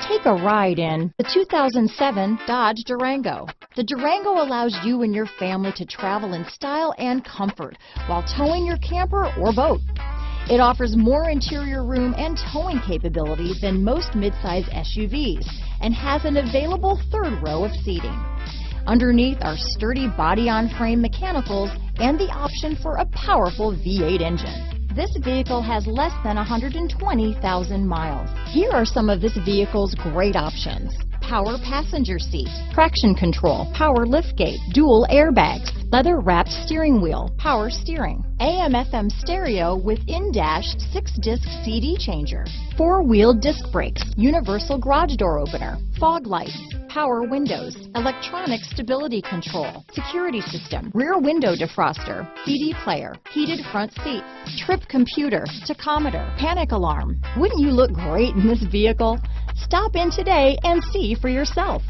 Take a ride in the 2007 Dodge Durango. The Durango allows you and your family to travel in style and comfort while towing your camper or boat. It offers more interior room and towing capability than most midsize SUVs and has an available third row of seating. Underneath are sturdy body-on-frame mechanicals and the option for a powerful V8 engine. This vehicle has less than 120,000 miles. Here are some of this vehicle's great options: power passenger seat, traction control, power liftgate, dual airbags, leather-wrapped steering wheel, power steering, AM/FM stereo with in-dash 6-disc CD changer, 4-wheel disc brakes, universal garage door opener, fog lights, power windows, electronic stability control, security system, rear window defroster, CD player, heated front seats, trip computer, tachometer, panic alarm. Wouldn't you look great in this vehicle? Stop in today and see for yourself.